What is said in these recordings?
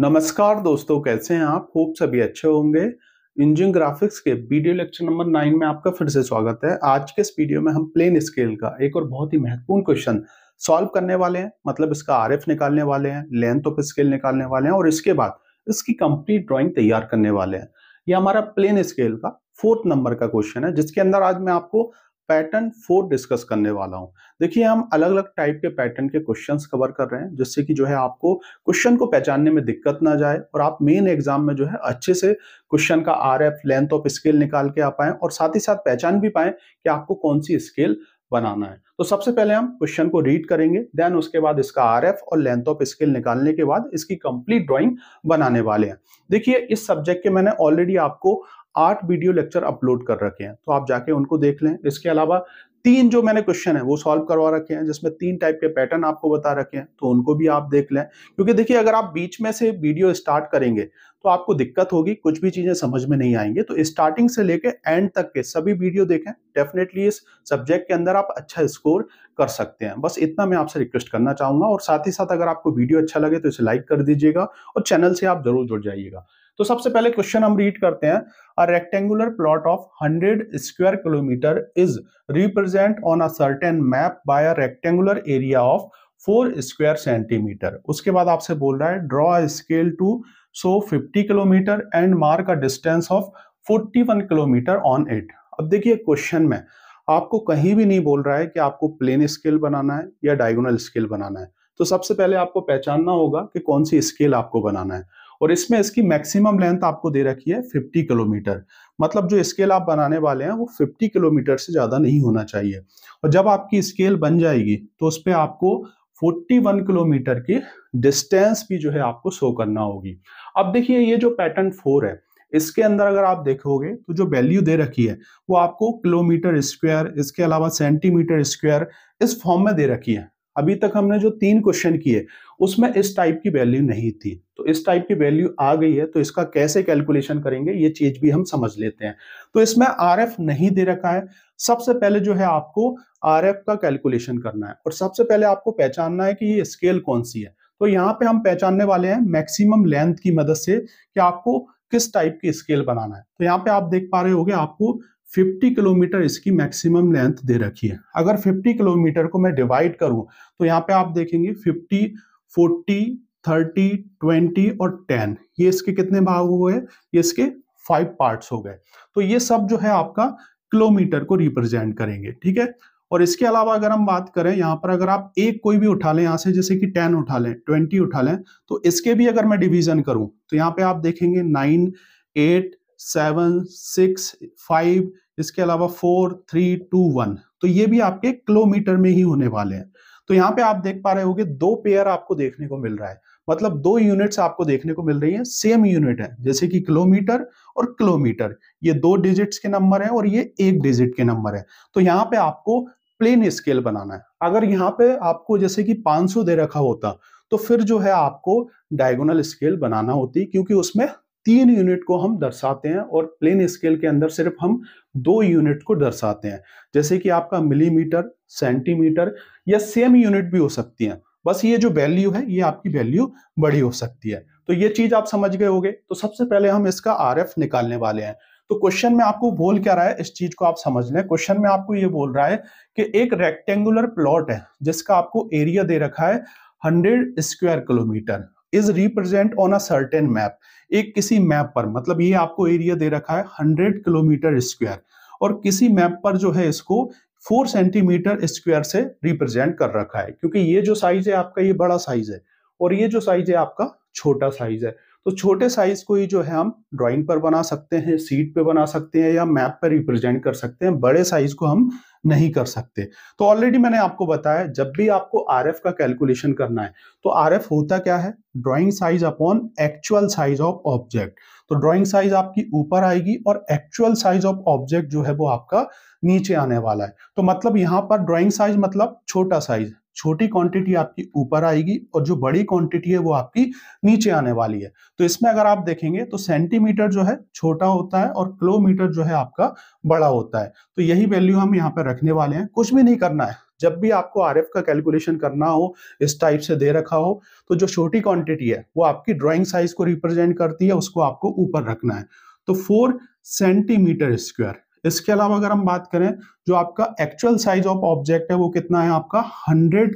नमस्कार दोस्तों, कैसे हैं आप? होप सभी अच्छे होंगे। इंजीनियरिंग ग्राफिक्स के वीडियो लेक्चर नंबर 9 में आपका फिर से स्वागत है। आज के इस वीडियो में हम प्लेन स्केल का एक और बहुत ही महत्वपूर्ण क्वेश्चन सॉल्व करने वाले हैं। मतलब इसका आरएफ निकालने वाले हैं, लेंथ ऑफ स्केल निकालने वाले हैं और इसके बाद इसकी कंप्लीट ड्राइंग तैयार करने वाले हैं। ये हमारा प्लेन स्केल का 4th नंबर का क्वेश्चन है, जिसके अंदर आज मैं आपको पैटर्न 4 डिस्कस करने वाला हूं। देखिए, हम अलग अलग टाइप के पैटर्न के क्वेश्चंस कवर कर रहे हैं, जिससे कि जो है आपको क्वेश्चन को पहचानने में दिक्कत ना जाए और आप मेन एग्जाम में जो है अच्छे से क्वेश्चन का आरएफ लेंथ ऑफ स्केल निकाल के आ पाए और साथ ही साथ पहचान भी पाए कि आपको कौन सी स्केल बनाना है। तो सबसे पहले हम क्वेश्चन को रीड करेंगे, देन उसके बाद इसका आरएफ और लेंथ ऑफ स्केल निकालने के बाद इसकी कंप्लीट ड्राइंग बनाने वाले हैं। देखिए, इस सब्जेक्ट के मैंने ऑलरेडी आपको 8 वीडियो लेक्चर अपलोड कर रखे हैं, तो आप जाके उनको देख लें। इसके अलावा 3 जो मैंने क्वेश्चन है वो सॉल्व करवा रखे हैं, जिसमें 3 टाइप के पैटर्न आपको बता रखे हैं, तो उनको भी आप देख लें। क्योंकि देखिए, अगर आप बीच में से वीडियो स्टार्ट करेंगे तो आपको दिक्कत होगी, कुछ भी चीजें समझ में नहीं आएंगे। तो स्टार्टिंग से लेके एंड तक के सभी वीडियो देखें, डेफिनेटली इस सब्जेक्ट के अंदर आप अच्छा स्कोर कर सकते हैं। बस इतना मैं आपसे रिक्वेस्ट करना चाहूंगा और साथ ही साथ अगर आपको वीडियो अच्छा लगे तो इसे लाइक कर दीजिएगा और चैनल से आप जरूर जुड़ जाइएगा। तो सबसे पहले क्वेश्चन हम रीड करते हैं। A rectangular plot of 100 square kilometer is represent on a certain map by a rectangular area of 4 square centimeter। उसके बाद आपसे बोल रहा है draw a scale to show 50 kilometer and mark a distance of 41 kilometer on it। अब देखिए, question में आपको कहीं भी नहीं बोल रहा है कि आपको प्लेन स्केल बनाना है या डायगोनल स्केल बनाना है। तो सबसे पहले आपको पहचानना होगा कि कौन सी स्केल आपको बनाना है और इसमें इसकी मैक्सिमम लेंथ आपको दे रखी है 50 किलोमीटर। मतलब जो स्केल आप बनाने वाले हैं वो 50 किलोमीटर से ज्यादा नहीं होना चाहिए। और जब आपकी स्केल बन जाएगी तो उस पर आपको 41 किलोमीटर की डिस्टेंस भी जो है आपको शो करना होगी। अब देखिए, ये जो पैटर्न 4 है, इसके अंदर अगर आप देखोगे तो जो वैल्यू दे रखी है वो आपको किलोमीटर स्क्वायर, इसके अलावा सेंटीमीटर स्क्वायर इस फॉर्म में दे रखी है। अभी तक हमने जो 3 क्वेश्चन किए उसमें इस टाइप की वैल्यू नहीं थी, तो इस टाइप की वैल्यू आ गई है। तो इसका कैसे कैलकुलेशन करेंगे ये चीज भी हम समझ लेते हैं। तो इसमें आरएफ नहीं दे रखा है। सबसे पहले जो है आपको आरएफ का कैलकुलेशन करना है और सबसे पहले आपको पहचानना है कि ये स्केल कौन सी है। तो यहाँ पे हम पहचानने वाले हैं मैक्सिमम लेंथ की मदद से कि आपको किस टाइप की स्केल बनाना है। तो यहाँ पे आप देख पा रहे होगे आपको 50 किलोमीटर इसकी मैक्सिमम लेंथ दे रखी है। अगर 50 किलोमीटर को मैं डिवाइड करूं तो यहाँ पे आप देखेंगे 50, 40, 30, 20 और 10, ये इसके कितने भाग हो गए? ये इसके 5 पार्ट्स हो गए। तो ये सब जो है आपका किलोमीटर को रिप्रेजेंट करेंगे, ठीक है। और इसके अलावा अगर हम बात करें यहाँ पर, अगर आप एक कोई भी उठा लें यहाँ से, जैसे कि 10 उठा लें, 20 उठा लें, तो इसके भी अगर मैं डिवीजन करूं तो यहाँ पे आप देखेंगे 9, 8, 7, 6, 5, इसके अलावा 4, 3, 2, 1, तो ये भी आपके किलोमीटर में ही होने वाले हैं। तो यहाँ पे आप देख पा रहे होगे 2 पेयर आपको देखने को मिल रहा है, मतलब 2 यूनिट्स आपको देखने को मिल रही है, सेम यूनिट है, जैसे कि किलोमीटर और किलोमीटर। ये 2 डिजिट्स के नंबर है और ये 1 डिजिट के नंबर है। तो यहाँ पे आपको प्लेन स्केल बनाना है। अगर यहाँ पे आपको जैसे कि 500 दे रखा होता तो फिर जो है आपको डायगोनल स्केल बनाना होती, क्योंकि उसमें 3 यूनिट को हम दर्शाते हैं और प्लेन स्केल के अंदर सिर्फ हम 2 यूनिट को दर्शाते हैं, जैसे कि आपका मिलीमीटर, सेंटीमीटर या सेम यूनिट भी हो सकती हैं। बस ये जो वैल्यू है ये आपकी वैल्यू बड़ी हो सकती है। तो ये चीज आप समझ गए होंगे। तो सबसे पहले हम इसका आरएफ निकालने वाले हैं। तो क्वेश्चन में आपको बोल क्या रहा है, इस चीज को आप समझ लें। क्वेश्चन में आपको ये बोल रहा है कि एक रेक्टेंगुलर प्लॉट है जिसका आपको एरिया दे रखा है 100 square kilometre, is represent on a certain map. एक किसी मैप पर, मतलब ये आपको एरिया दे रखा है 100 किलोमीटर स्क्वायर और किसी मैप पर जो है इसको 4 सेंटीमीटर स्क्वायर से रिप्रेजेंट कर रखा है, क्योंकि ये जो साइज है आपका ये बड़ा साइज है और ये जो साइज है आपका छोटा साइज है। तो छोटे साइज को ही जो है हम ड्राइंग पर बना सकते हैं, सीट पे बना सकते हैं या मैप पर रिप्रेजेंट कर सकते हैं, बड़े साइज को हम नहीं कर सकते। तो ऑलरेडी मैंने आपको बताया, जब भी आपको आरएफ का कैलकुलेशन करना है तो आरएफ होता क्या है, drawing size upon actual size of object. तो ड्राइंग साइज आपकी ऊपर आएगी और एक्चुअल साइज ऑफ ऑब्जेक्ट जो है वो आपका नीचे आने वाला है। तो मतलब यहाँ पर ड्राइंग साइज मतलब छोटा साइज, छोटी क्वांटिटी आपकी ऊपर आएगी और जो बड़ी क्वांटिटी है वो आपकी नीचे आने वाली है। तो इसमें अगर आप देखेंगे तो सेंटीमीटर जो है छोटा होता है और किलोमीटर जो है आपका बड़ा होता है। तो यही वैल्यू हम यहाँ पे रखने वाले हैं। कुछ भी नहीं करना है, जब भी आपको आरएफ का कैलकुलेशन करना हो, इस टाइप से दे रखा हो, तो जो छोटी क्वांटिटी है वो आपकी ड्राइंग साइज को रिप्रेजेंट करती है, उसको आपको ऊपर रखना है। तो 4 सेंटीमीटर स्क्वायर। इसके अलावा अगर हम बात करें, जो आपका एक्चुअल साइज ऑफ ऑब्जेक्ट है वो कितना है आपका 100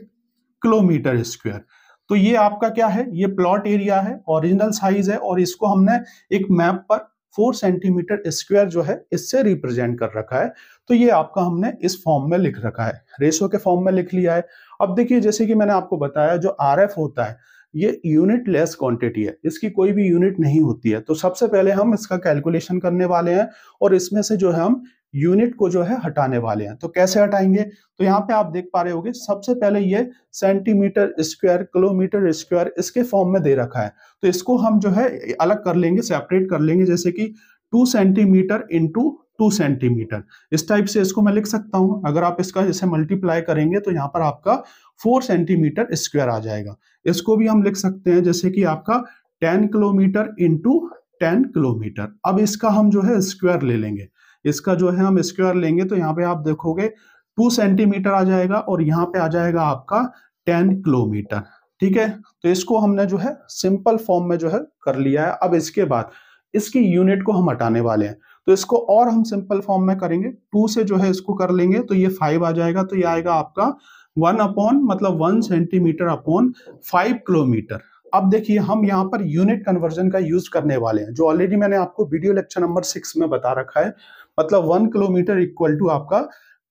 किलोमीटर स्क्वायर। तो ये आपका क्या है, ये प्लॉट एरिया है, ओरिजिनल साइज है, और इसको हमने एक मैप पर 4 सेंटीमीटर स्क्वायर जो है इससे रिप्रेजेंट कर रखा है। तो ये आपका हमने इस फॉर्म में लिख रखा है, रेशो के फॉर्म में लिख लिया है। अब देखिए, जैसे कि मैंने आपको बताया, जो आरएफ होता है ये यूनिट लेस क्वांटिटी है, इसकी कोई भी यूनिट नहीं होती है। तो सबसे पहले हम इसका कैलकुलेशन करने वाले हैं और इसमें से जो है हम यूनिट को जो है हटाने वाले हैं। तो कैसे हटाएंगे, तो यहाँ पे आप देख पा रहे होगे, सबसे पहले ये सेंटीमीटर स्क्वायर, किलोमीटर स्क्वायर इसके फॉर्म में दे रखा है। तो इसको हम जो है अलग कर लेंगे, सेपरेट कर लेंगे, जैसे कि 2 सेंटीमीटर इंटू 2 सेंटीमीटर, इस टाइप से इसको मैं लिख सकता हूं। अगर आप इसका जैसे मल्टीप्लाई करेंगे तो यहाँ पर आपका 4 सेंटीमीटर स्क्वायर आ जाएगा। इसको भी हम लिख सकते हैं जैसे कि आपका 10 किलोमीटर इंटू 10 किलोमीटर। अब इसका हम जो है स्क्वायर ले लेंगे, इसका जो है हम स्क्वायर लेंगे, तो यहाँ पे आप देखोगे 2 सेंटीमीटर आ जाएगा और यहाँ पे आ जाएगा आपका 10 किलोमीटर। ठीक है, तो इसको हमने जो है सिंपल फॉर्म में जो है कर लिया है। अब इसके बाद इसकी यूनिट को हम हटाने वाले हैं, तो इसको और हम सिंपल फॉर्म में करेंगे, 2 से जो है इसको कर लेंगे तो ये 5 आ जाएगा। तो ये आएगा आपका 1 अपॉन मतलब 1 सेंटीमीटर अपॉन 5 किलोमीटर। अब देखिए, हम यहाँ पर यूनिट कन्वर्जन का यूज करने वाले हैं, जो ऑलरेडी मैंने आपको वीडियो लेक्चर नंबर 6 में बता रखा है। मतलब 1 किलोमीटर इक्वल टू आपका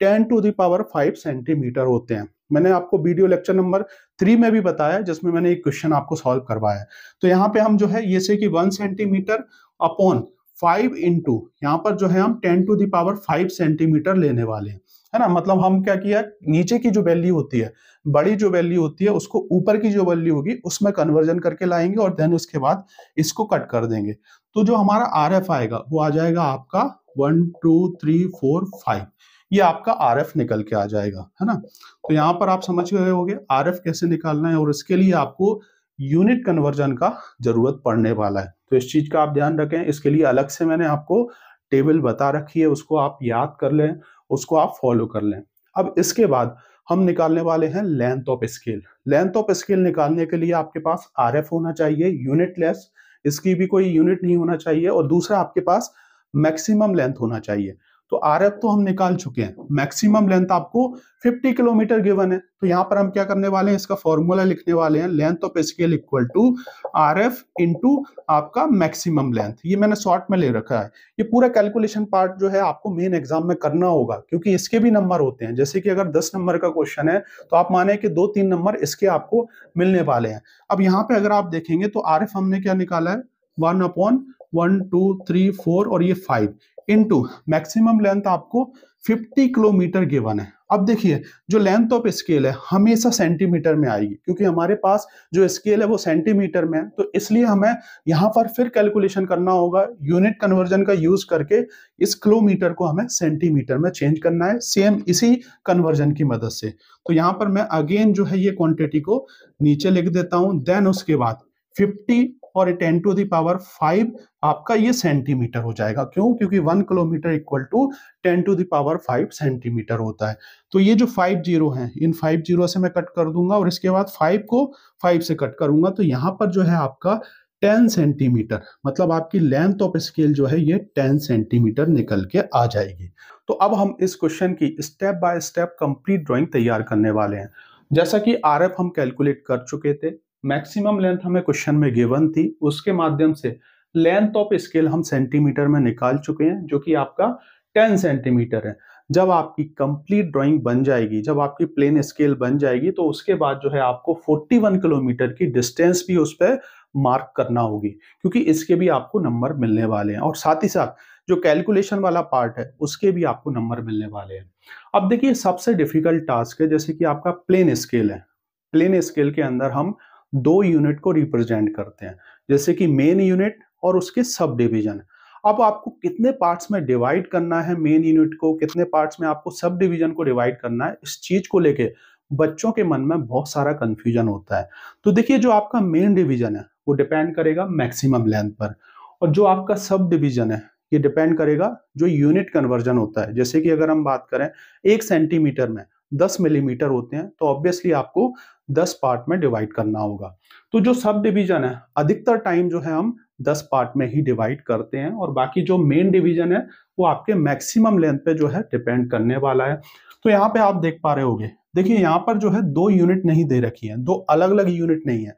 10 टू द पावर 5 सेंटीमीटर होते हैं। मैंने आपको वीडियो लेक्चर नंबर 3 में भी बताया, जिसमें मैंने एक क्वेश्चन आपको सॉल्व करवाया है। तो यहाँ पे हम जो है ये से कि 1 सेंटीमीटर अपॉन 5 इंटू यहाँ पर जो है हम 10 टू द पावर 5 सेंटीमीटर लेने वाले हैं, है ना। मतलब हम क्या किया, नीचे की जो वैल्यू होती है, बड़ी जो वैल्यू होती है, उसको ऊपर की जो वैल्यू होगी उसमें कन्वर्जन करके लाएंगे और देन उसके बाद इसको कट कर देंगे। तो जो हमारा आरएफ आएगा वो आ जाएगा आपका 1 2 3 4 5, ये आपका आरएफ निकल के आ जाएगा, है ना। तो यहाँ पर आप समझ गए होंगे आरएफ कैसे निकालना है, और इसके लिए आपको यूनिट कन्वर्जन का जरूरत पड़ने वाला है। तो इस चीज का आप ध्यान रखें, इसके लिए अलग से मैंने आपको टेबल बता रखी है, उसको आप याद कर लें, उसको आप फॉलो कर लें। अब इसके बाद हम निकालने वाले हैं length of scale. Length of scale निकालने के लिए आपके पास आरएफ होना चाहिए यूनिट लेस, इसकी भी कोई यूनिट नहीं होना चाहिए, और दूसरा आपके पास मैक्सिमम लेंथ होना चाहिए। तो आरएफ तो हम निकाल चुके हैं, मैक्सिमम लेंथ आपको 50 किलोमीटर गिवन है। तो यहाँ पर हम क्या करने वाले हैं, इसका फॉर्मूला लिखने वाले हैं, length of scale equal to RF into आपका मैक्सिमम लेंथ। ये मैंने शॉर्ट में ले रखा है। ये पूरा कैलकुलेशन पार्ट जो है आपको मेन एग्जाम में करना होगा, क्योंकि इसके भी नंबर होते हैं। जैसे कि अगर 10 नंबर का क्वेश्चन है तो आप माने कि 2-3 नंबर इसके आपको मिलने वाले हैं। अब यहाँ पे अगर आप देखेंगे तो आरएफ हमने क्या निकाला है, 1 अपॉन 1 2 3 4 और ये 5 इंटू मैक्सिमम लेंथ आपको 50 किलोमीटर गिवन है। अब देखिए, जो लेंथ ऑफ स्केल है हमेशा सेंटीमीटर में आएगी, क्योंकि हमारे पास जो स्केल है वो सेंटीमीटर में है। तो इसलिए हमें यहाँ पर फिर कैलकुलेशन करना होगा, यूनिट कन्वर्जन का यूज करके इस किलोमीटर को हमें सेंटीमीटर में चेंज करना है, सेम इसी कन्वर्जन की मदद से। तो यहाँ पर मैं अगेन जो है ये क्वांटिटी को नीचे लिख देता हूं, देन उसके बाद 50 और 10 टू द पावर 5 आपका ये सेंटीमीटर हो जाएगा। क्यों, क्योंकि 1 kilometre equal to 10 to the power 5 centimetre होता है। तो ये जो 5 जीरो हैं, इन 5 जीरो से मैं कट कर दूंगा और इसके बाद 5 को 5 से कट करूंगा, तो यहाँ पर जो है आपका 10 सेंटीमीटर, मतलब आपकी लेंथ ऑफ स्केल जो है ये 10 सेंटीमीटर निकल के आ जाएगी। तो अब हम इस क्वेश्चन की step by step complete drawing तैयार करने वाले हैं। जैसा कि आरएफ हम कैलकुलेट कर चुके थे, मैक्सिमम लेंथ हमें क्वेश्चन में गिवन थी, उसके माध्यम से लेंथ ऑफ स्केल हम सेंटीमीटर में निकाल चुके हैं, जो कि आपका 10 सेंटीमीटर है। जब आपकी कंप्लीट ड्राइंग बन जाएगी, जब आपकी प्लेन स्केल बन जाएगी, तो उसके बाद जो है आपको 41 किलोमीटर की डिस्टेंस भी उस पर मार्क करना होगी, क्योंकि इसके भी आपको नंबर मिलने वाले हैं, और साथ ही साथ जो कैलकुलेशन वाला पार्ट है उसके भी आपको नंबर मिलने वाले हैं। अब देखिए, सबसे डिफिकल्ट टास्क है, जैसे कि आपका प्लेन स्केल है। प्लेन स्केल के अंदर हम 2 यूनिट को रिप्रेजेंट करते हैं, जैसे कि मेन यूनिट और उसके सब डिवीजन। अब आपको कितने पार्ट्स में डिवाइड करना है मेन यूनिट को, कितने पार्ट्स में आपको सब डिवीजन को डिवाइड करना है, इस चीज को लेके बच्चों के मन में बहुत सारा कंफ्यूजन होता है। तो देखिए, जो आपका मेन डिवीजन है वो डिपेंड करेगा मैक्सिमम लेंथ पर, और जो आपका सब डिवीजन है ये डिपेंड करेगा जो यूनिट कन्वर्जन होता है। जैसे कि अगर हम बात करें 1 सेंटीमीटर में 10 मिलीमीटर होते हैं, तो ऑब्वियसली आपको 10 पार्ट में डिवाइड करना होगा। तो जो सब डिवीजन है, अधिकतर टाइम जो है हम 10 पार्ट में ही डिवाइड करते हैं, और बाकी जो मेन डिवीजन है वो आपके मैक्सिमम लेंथ पे जो है डिपेंड करने वाला है। तो यहाँ पे आप देख पा रहे होगे, देखिए यहाँ पर जो है 2 यूनिट नहीं दे रखी है, 2 अलग अलग यूनिट नहीं है,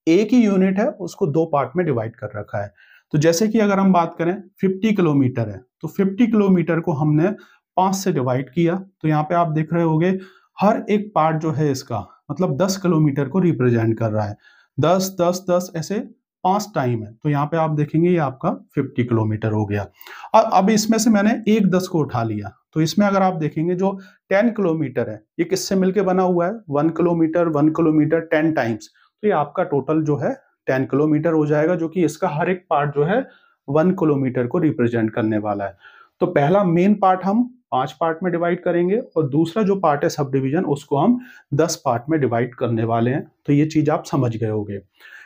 एक ही यूनिट है, उसको 2 पार्ट में डिवाइड कर रखा है। तो जैसे कि अगर हम बात करें 50 किलोमीटर है, तो 50 किलोमीटर को हमने 5 से डिवाइड किया, तो यहाँ पे आप देख रहे होगे हर एक पार्ट जो है इसका मतलब 10 किलोमीटर को रिप्रेजेंट कर रहा है। 10 10 10 ऐसे 5 टाइम है, तो यहाँ पे आप देखेंगे ये आपका 50 किलोमीटर हो गया। अब इसमें से मैंने एक 10 को उठा लिया, तो इसमें अगर आप देखेंगे जो 10 किलोमीटर है ये किससे मिलके बना हुआ है, 1 किलोमीटर 1 किलोमीटर 10 टाइम्स, तो ये आपका टोटल जो है 10 किलोमीटर हो जाएगा, जो कि इसका हर एक पार्ट जो है 1 किलोमीटर को रिप्रेजेंट करने वाला है। तो पहला मेन पार्ट हम 5 पार्ट में डिवाइड करेंगे, और दूसरा जो पार्ट है सब डिवीजन उसको हम 10 पार्ट में डिवाइड करने वाले हैं। तो ये चीज आप समझ गए होंगे।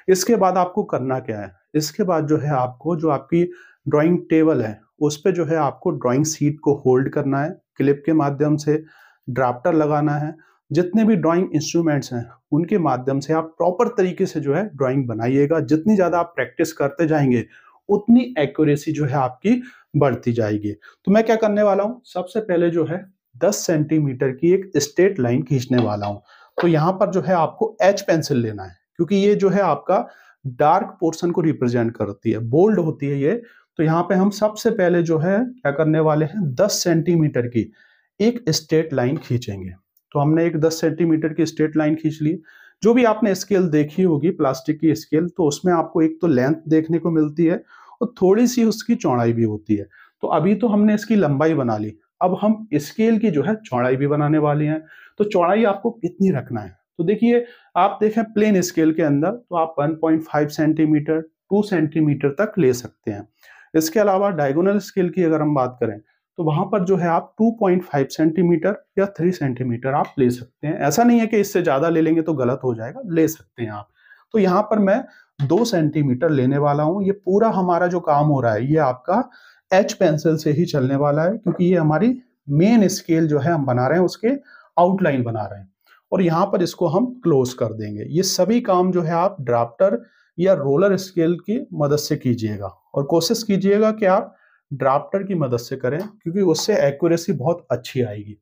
इसके बाद आपको करना क्या है, इसके बाद जो है आपको जो आपकी ड्राइंग टेबल है उस पे जो है आपको ड्राइंग शीट को होल्ड करना है, क्लिप के माध्यम से ड्राफ्टर लगाना है, जितने भी ड्राइंग इंस्ट्रूमेंट्स हैं उनके माध्यम से आप प्रॉपर तरीके से जो है ड्राइंग बनाइएगा। जितनी ज्यादा आप प्रैक्टिस करते जाएंगे उतनी एक्यूरेसी जो है आपकी बढ़ती जाएगी। तो मैं क्या करने वाला हूं, सबसे पहले जो है 10 सेंटीमीटर की एक स्ट्रेट लाइन खींचने वाला हूं। तो यहां पर जो है आपको एच पेंसिल लेना है, क्योंकि ये जो है आपका डार्क पोर्शन को रिप्रेजेंट करती है, बोल्ड होती है ये। तो यहाँ पे हम सबसे पहले जो है क्या करने वाले हैं, 10 सेंटीमीटर की एक स्ट्रेट लाइन खींचेंगे। तो हमने एक 10 सेंटीमीटर की स्ट्रेट लाइन खींच ली। जो भी आपने स्केल देखी होगी प्लास्टिक की स्केल, तो उसमें आपको एक तो लेंथ देखने को मिलती है और थोड़ी सी उसकी चौड़ाई भी होती है। तो अभी तो हमने इसकी लंबाई बना ली, अब हम स्केल की जो है चौड़ाई भी बनाने वाले हैं। तो चौड़ाई आपको कितनी रखना है, तो देखिए आप देखें प्लेन स्केल के अंदर तो आप 1.5 सेंटीमीटर 2 सेंटीमीटर तक ले सकते हैं। इसके अलावा डायगोनल स्केल की अगर हम बात करें तो वहां पर जो है आप 2.5 सेंटीमीटर या 3 सेंटीमीटर आप ले सकते हैं। ऐसा नहीं है कि इससे ज्यादा ले लेंगे तो गलत हो जाएगा, ले सकते हैं आप। तो यहाँ पर मैं 2 सेंटीमीटर लेने वाला हूं। ये पूरा हमारा जो काम हो रहा है ये आपका एच पेंसिल से ही चलने वाला है, क्योंकि ये हमारी मेन स्केल जो है हम बना रहे हैं उसके आउटलाइन बना रहे हैं, और यहाँ पर इसको हम क्लोज कर देंगे। ये सभी काम जो है आप ड्राफ्टर या रोलर स्केल की मदद से कीजिएगा, और कोशिश कीजिएगा कि आप ड्राफ्टर की मदद से करें, क्योंकि उससे एक्यूरेसी बहुत अच्छी आएगी।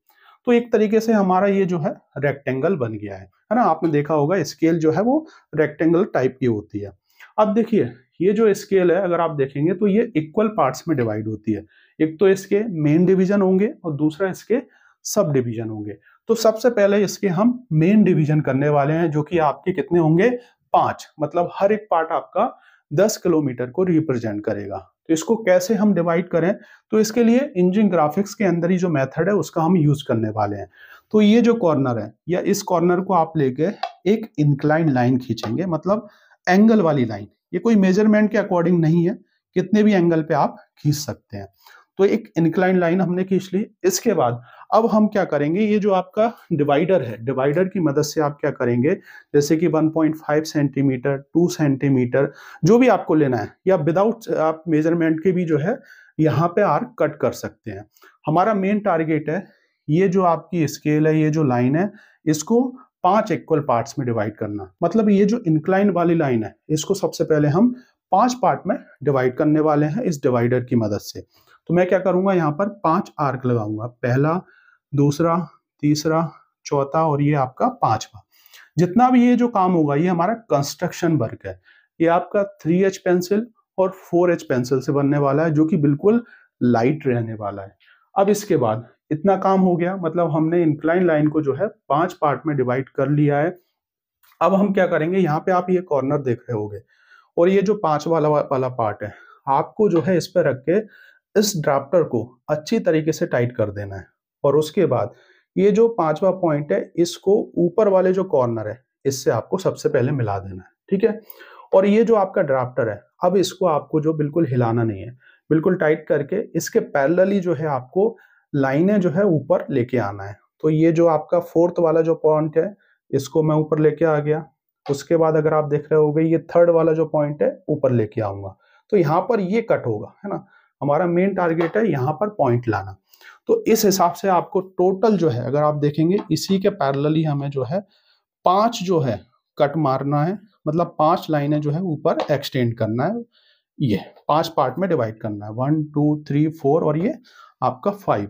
तो एक तरीके से हमारा ये जो है रेक्टेंगल बन गया है ना। आपने देखा होगा स्केल जो है वो रेक्टेंगल टाइप की होती है। अब देखिए ये जो स्केल है अगर आप देखेंगे तो ये इक्वल पार्ट्स में डिवाइड होती है। एक तो इसके मेन डिवीजन होंगे और दूसरा इसके सब डिवीजन होंगे। तो सबसे पहले इसके हम मेन डिवीजन करने वाले हैं, जो कि आपके कितने होंगे, 5। मतलब हर एक पार्ट आपका 10 किलोमीटर को रिप्रेजेंट करेगा। तो इसको कैसे हम डिवाइड करें, तो इसके लिए इंजीनियरिंग ग्राफिक्स के अंदर ही जो मेथड है उसका हम यूज करने वाले हैं। तो ये जो कॉर्नर है या इस कॉर्नर को आप लेके एक इंक्लाइन लाइन खींचेंगे, मतलब एंगल वाली लाइन। ये कोई मेजरमेंट के अकॉर्डिंग नहीं है, कितने भी एंगल पे आप खींच सकते हैं। तो एक इंक्लाइन लाइन हमने खींच ली। इसके बाद अब हम क्या करेंगे, ये जो आपका डिवाइडर है, डिवाइडर की मदद से आप क्या करेंगे, जैसे कि 1.5 सेंटीमीटर 2 सेंटीमीटर जो भी आपको लेना है, या विदाउट आप मेजरमेंट के भी जो है यहाँ पे आर्क कट कर सकते हैं। हमारा मेन टारगेट है ये जो आपकी स्केल है, ये जो लाइन है, इसको 5 इक्वल पार्ट्स में डिवाइड करना। मतलब ये जो इंक्लाइन वाली लाइन है इसको सबसे पहले हम 5 पार्ट में डिवाइड करने वाले हैं इस डिवाइडर की मदद से। तो मैं क्या करूंगा, यहाँ पर 5 आर्क लगाऊंगा, पहला, दूसरा, तीसरा, चौथा और ये आपका 5वां। जितना भी ये जो काम होगा ये हमारा कंस्ट्रक्शन वर्क है। ये आपका 3H पेंसिल और 4H पेंसिल से बनने वाला है, जो कि बिल्कुल लाइट रहने वाला है। अब इसके बाद इतना काम हो गया, मतलब हमने इंक्लाइन लाइन को जो है 5 पार्ट में डिवाइड कर लिया है। अब हम क्या करेंगे, यहाँ पे आप ये कॉर्नर देख रहे होंगे, और ये जो 5 वाला पार्ट है आपको जो है इस पर रख के इस ड्राफ्टर को अच्छी तरीके से टाइट कर देना है। और उसके बाद ये जो 5वां पॉइंट है इसको ऊपर वाले जो कॉर्नर है इससे आपको सबसे पहले मिला देना है, ठीक है। और ये जो आपका ड्राफ्टर है, अब इसको आपको जो बिल्कुल हिलाना नहीं है, बिल्कुल टाइट करके इसके पैरेलली जो है आपको लाइनें जो है ऊपर लेके आना है। तो ये जो आपका 4th वाला जो पॉइंट है इसको मैं ऊपर लेके आ गया। उसके बाद अगर आप देख रहे होगे ये 3rd वाला जो पॉइंट है ऊपर लेके आऊंगा। तो यहाँ पर ये कट होगा, है ना। हमारा मेन टारगेट है यहाँ पर पॉइंट लाना। तो इस हिसाब से आपको टोटल जो है, अगर आप देखेंगे इसी के पैरेलली हमें जो है 5 जो है कट मारना है, मतलब 5 लाइनें जो है ऊपर एक्सटेंड करना है, ये 5 पार्ट में डिवाइड करना है, 1 2 3 4 और ये आपका 5।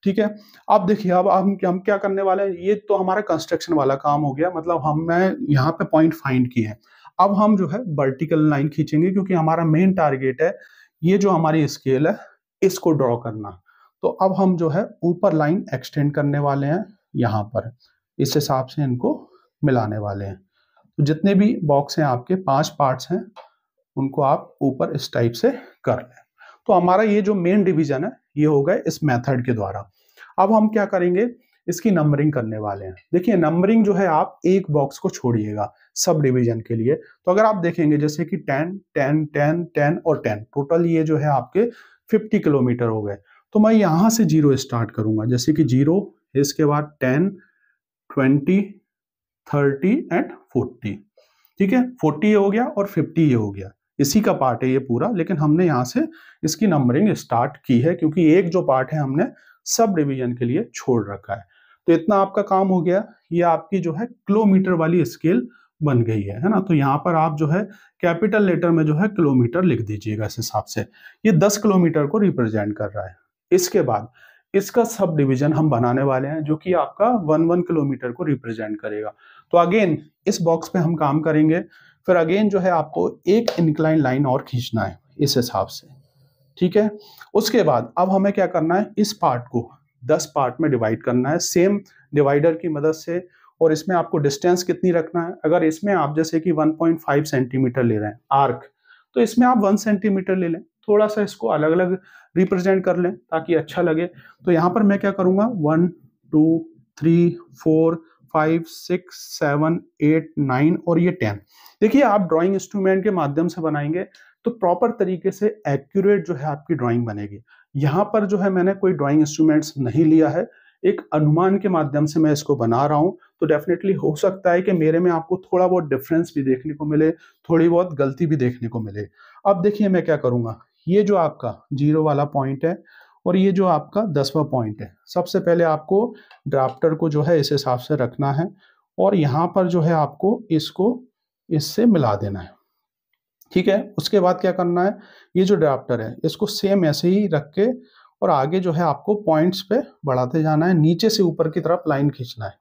ठीक है, अब देखिए अब हम क्या करने वाले हैं, ये तो हमारा कंस्ट्रक्शन वाला काम हो गया, मतलब हमने यहाँ पे पॉइंट फाइंड किए हैं। अब हम जो है वर्टिकल लाइन खींचेंगे, क्योंकि हमारा मेन टारगेट है ये जो हमारी स्केल है इसको ड्रॉ करना। तो अब हम जो है ऊपर लाइन एक्सटेंड करने वाले हैं यहाँ पर, इस हिसाब से इनको मिलाने वाले हैं। तो जितने भी बॉक्स हैं आपके 5 पार्ट्स हैं, उनको आप ऊपर इस टाइप से कर लें। तो हमारा ये जो मेन डिवीजन है ये हो गए इस मेथड के द्वारा। अब हम क्या करेंगे, इसकी नंबरिंग करने वाले हैं। देखिए नंबरिंग जो है आप एक बॉक्स को छोड़िएगा सब डिवीजन के लिए। तो अगर आप देखेंगे जैसे कि 10 10 10 10 और 10, टोटल ये जो है आपके 50 किलोमीटर हो गए। तो मैं यहां से 0 स्टार्ट करूंगा, जैसे कि 0, इसके बाद 10 20 30 एंड 40। ठीक है, 40 ये हो गया और 50 ये हो गया, इसी का पार्ट है ये पूरा, लेकिन हमने यहाँ से इसकी नंबरिंग स्टार्ट की है क्योंकि एक जो पार्ट है हमने सब डिवीजन के लिए छोड़ रखा है। तो इतना आपका काम हो गया, ये आपकी जो है किलोमीटर वाली स्केल बन गई है ना। तो यहाँ पर आप जो है कैपिटल लेटर में जो है किलोमीटर लिख दीजिएगा इस हिसाब से, ये 10 किलोमीटर को रिप्रेजेंट कर रहा है। इसके बाद इसका सब डिवीजन हम बनाने वाले हैं जो कि आपका 1 किलोमीटर को रिप्रेजेंट करेगा। तो अगेन इस बॉक्स पे हम काम करेंगे, फिर अगेन जो है आपको एक इंक्लाइन लाइन और खींचना है इस हिसाब से। ठीक है, उसके बाद अब हमें क्या करना है, इस पार्ट को 10 पार्ट में डिवाइड करना है सेम डिवाइडर की मदद से। और इसमें आपको डिस्टेंस कितनी रखना है, अगर इसमें आप जैसे कि 1.5 सेंटीमीटर ले रहे हैं आर्क, तो इसमें आप 1 सेंटीमीटर ले लें, थोड़ा सा इसको अलग अलग रिप्रेजेंट कर लें ताकि अच्छा लगे। तो यहाँ पर मैं क्या करूंगा, 1 2 3 4 5 6 7 8 9 और ये 10। देखिए आप ड्राइंग इंस्ट्रूमेंट के माध्यम से बनाएंगे तो प्रॉपर तरीके से एक्यूरेट जो है आपकी ड्राइंग बनेगी। यहाँ पर जो है मैंने कोई ड्राइंग इंस्ट्रूमेंट्स नहीं लिया है, एक अनुमान के माध्यम से मैं इसको बना रहा हूँ। तो डेफिनेटली हो सकता है कि मेरे में आपको थोड़ा बहुत डिफरेंस भी देखने को मिले, थोड़ी बहुत गलती भी देखने को मिले। अब देखिए मैं क्या करूंगा, ये जो आपका 0 वाला पॉइंट है और ये जो आपका 10वां पॉइंट है, सबसे पहले आपको ड्राफ्टर को जो है इस हिसाब से रखना है और यहाँ पर जो है आपको इसको इससे मिला देना है। ठीक है, उसके बाद क्या करना है, ये जो ड्राफ्टर है इसको सेम ऐसे ही रख के और आगे जो है आपको पॉइंट्स पे बढ़ाते जाना है, नीचे से ऊपर की तरफ लाइन खींचना है।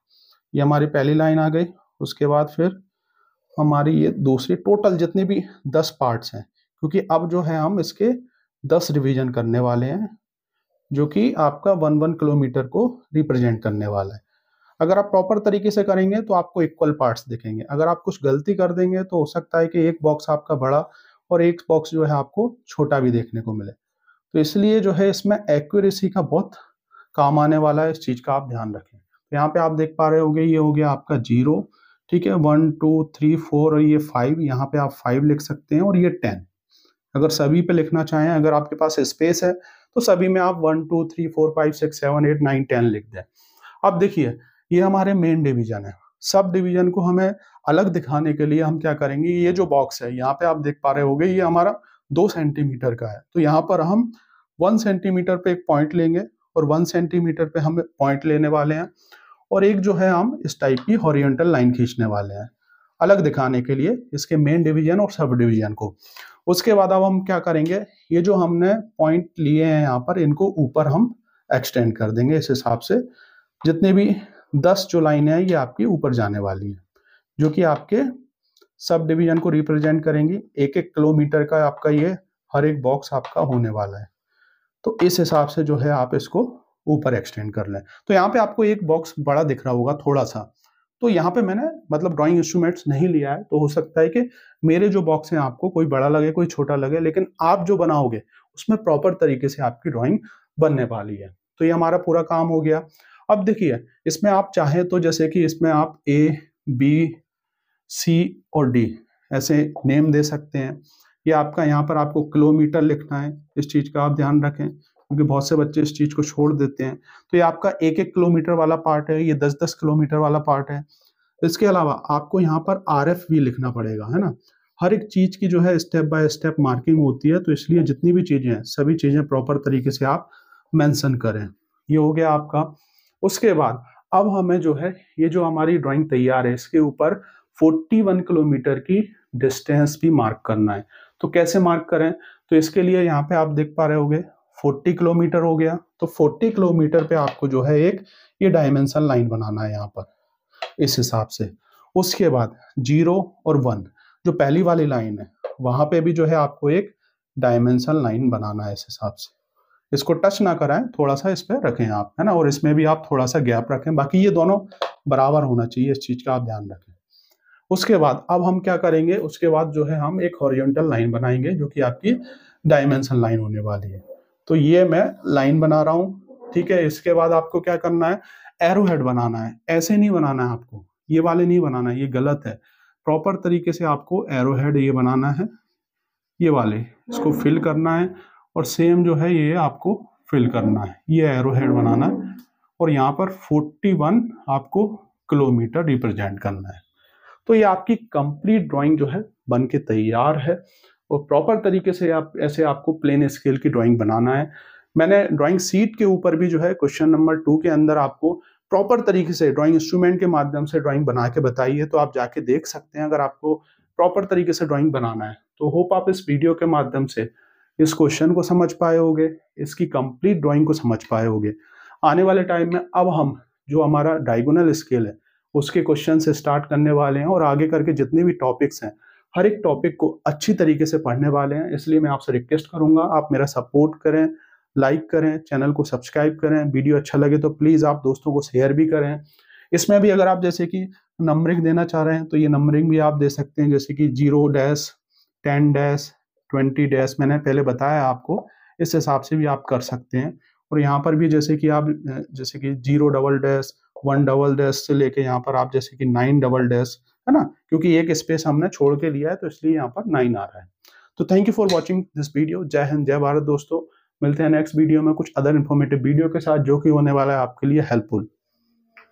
ये हमारी पहली लाइन आ गई, उसके बाद फिर हमारी ये दूसरी, टोटल जितने भी 10 पार्ट्स हैं, क्योंकि अब जो है हम इसके 10 रिवीजन करने वाले हैं जो कि आपका 1 किलोमीटर को रिप्रेजेंट करने वाला है। अगर आप प्रॉपर तरीके से करेंगे तो आपको इक्वल पार्ट्स दिखेंगे, अगर आप कुछ गलती कर देंगे तो हो सकता है कि एक बॉक्स आपका बड़ा और एक बॉक्स जो है आपको छोटा भी देखने को मिले। तो इसलिए जो है इसमें एक्यूरेसी का बहुत काम आने वाला है, इस चीज का आप ध्यान रखें। तो यहाँ पे आप देख पा रहे होंगे ये हो गया आपका 0। ठीक है, 1 2 3 4 और ये 5, यहाँ पे आप 5 लिख सकते हैं और ये 10। अगर सभी पे लिखना चाहें, अगर आपके पास स्पेस है तो सभी में आप 1 2 3 4 5 6 7 8 9 10 लिख दें। अब देखिए ये हमारे मेन डिवीजन है, सब डिवीजन को हमें अलग दिखाने के लिए हम क्या करेंगे, ये जो बॉक्स है यहाँ पे आप देख पा रहे होंगे ये हमारा 2 सेंटीमीटर का है। तो यहाँ पर हम 1 सेंटीमीटर पे एक पॉइंट लेंगे और 1 सेंटीमीटर पे हम पॉइंट लेने वाले हैं और एक जो है हम इस टाइप की हॉरिजॉन्टल लाइन खींचने वाले हैं अलग दिखाने के लिए इसके मेन डिवीजन और सब डिवीजन को। उसके बाद अब हम क्या करेंगे, ये जो हमने पॉइंट लिए हैं यहाँ पर इनको ऊपर हम एक्सटेंड कर देंगे इस हिसाब से। जितने भी 10 जो लाइनें हैं ये आपकी ऊपर जाने वाली हैं जो कि आपके सब डिवीजन को रिप्रेजेंट करेंगी। 1-1 किलोमीटर का आपका ये हर एक बॉक्स आपका होने वाला है। तो इस हिसाब से जो है आप इसको ऊपर एक्सटेंड कर लें। तो यहाँ पे आपको एक बॉक्स बड़ा दिख रहा होगा थोड़ा सा, तो यहाँ पे मैंने मतलब ड्राइंग इंस्ट्रूमेंट्स नहीं लिया है, तो हो सकता है कि मेरे जो बॉक्स हैं आपको कोई बड़ा लगे कोई छोटा लगे, लेकिन आप जो बनाओगे उसमें प्रॉपर तरीके से आपकी ड्राइंग बनने वाली है। तो ये हमारा पूरा काम हो गया। अब देखिए इसमें आप चाहें तो जैसे कि इसमें आप A B C और D ऐसे नेम दे सकते हैं, या आपका यहाँ पर आपको किलोमीटर लिखना है, इस चीज का आप ध्यान रखें क्योंकि बहुत से बच्चे इस चीज को छोड़ देते हैं। तो ये आपका 1-1 किलोमीटर वाला पार्ट है, ये 10-10 किलोमीटर वाला पार्ट है। इसके अलावा आपको यहाँ पर RF भी लिखना पड़ेगा, है ना। हर एक चीज की जो है स्टेप बाय स्टेप मार्किंग होती है, तो इसलिए जितनी भी चीजें हैं सभी चीजें प्रॉपर तरीके से आप मेंशन करें। ये हो गया आपका। उसके बाद अब हमें जो है ये जो हमारी ड्राइंग तैयार है इसके ऊपर 41 किलोमीटर की डिस्टेंस भी मार्क करना है। तो कैसे मार्क करें? तो इसके लिए यहाँ पे आप देख पा रहे होगे 40 किलोमीटर हो गया। तो 40 किलोमीटर पे आपको जो है एक ये डायमेंशन लाइन बनाना है यहाँ पर इस हिसाब से। उसके बाद 0 और 1 जो पहली वाली लाइन है वहां पे भी जो है आपको एक डायमेंशन लाइन बनाना है इस हिसाब से। इसको टच ना कराएं, थोड़ा सा इस पे रखें आप, है ना, और इसमें भी आप थोड़ा सा गैप रखें। बाकी ये दोनों बराबर होना चाहिए, इस चीज का आप ध्यान रखें। उसके बाद अब हम क्या करेंगे, उसके बाद जो है हम एक हॉरिजॉन्टल लाइन बनाएंगे जो कि आपकी डायमेंशन लाइन होने वाली है। तो ये मैं लाइन बना रहा हूँ, ठीक है। इसके बाद आपको क्या करना है, एरो हेड बनाना है। ऐसे नहीं बनाना है आपको, ये वाले नहीं बनाना है, ये गलत है। प्रॉपर तरीके से आपको एरो हेड ये बनाना है, ये वाले इसको फिल करना है और सेम जो है ये आपको फिल करना है, ये एरो हेड बनाना है और यहाँ पर 41 आपको किलोमीटर रिप्रेजेंट करना है। तो ये आपकी कंप्लीट ड्राइंग जो है बन के तैयार है और प्रॉपर तरीके से आप ऐसे आपको प्लेन स्केल की ड्राइंग बनाना है। मैंने ड्राइंग सीट के ऊपर भी जो है क्वेश्चन नंबर 2 के अंदर आपको प्रॉपर तरीके से ड्राइंग इंस्ट्रूमेंट के माध्यम से ड्राइंग बना के बताई है, तो आप जाके देख सकते हैं अगर आपको प्रॉपर तरीके से ड्राइंग बनाना है। तो होप आप इस वीडियो के माध्यम से इस क्वेश्चन को समझ पाए होगे, इसकी कंप्लीट ड्राइंग को समझ पाए होगे। आने वाले टाइम में अब हम जो हमारा डायगोनल स्केल है उसके क्वेश्चन से स्टार्ट करने वाले हैं और आगे करके जितने भी टॉपिक्स हैं हर एक टॉपिक को अच्छी तरीके से पढ़ने वाले हैं। इसलिए मैं आपसे रिक्वेस्ट करूंगा आप मेरा सपोर्ट करें, लाइक करें, चैनल को सब्सक्राइब करें। वीडियो अच्छा लगे तो प्लीज़ आप दोस्तों को शेयर भी करें। इसमें भी अगर आप जैसे कि नंबरिंग देना चाह रहे हैं तो ये नंबरिंग भी आप दे सकते हैं, जैसे कि 0 डैश 10 डैश 20 डैश मैंने पहले बताया आपको, इस हिसाब से भी आप कर सकते हैं। और यहाँ पर भी जैसे कि आप जैसे कि 0 डबल डैश 1 डबल डैश से लेके यहाँ पर आप जैसे कि 9 डबल डैश, है ना, क्योंकि एक स्पेस हमने छोड़ के लिया है तो इसलिए यहाँ पर 9 आ रहा है। तो thank you for watching this video. जय हिंद, जय भारत दोस्तों। मिलते हैं नेक्स्ट वीडियो में कुछ अदर इन्फॉर्मेटिव वीडियो के साथ जो कि होने वाला है आपके लिए हेल्पफुल।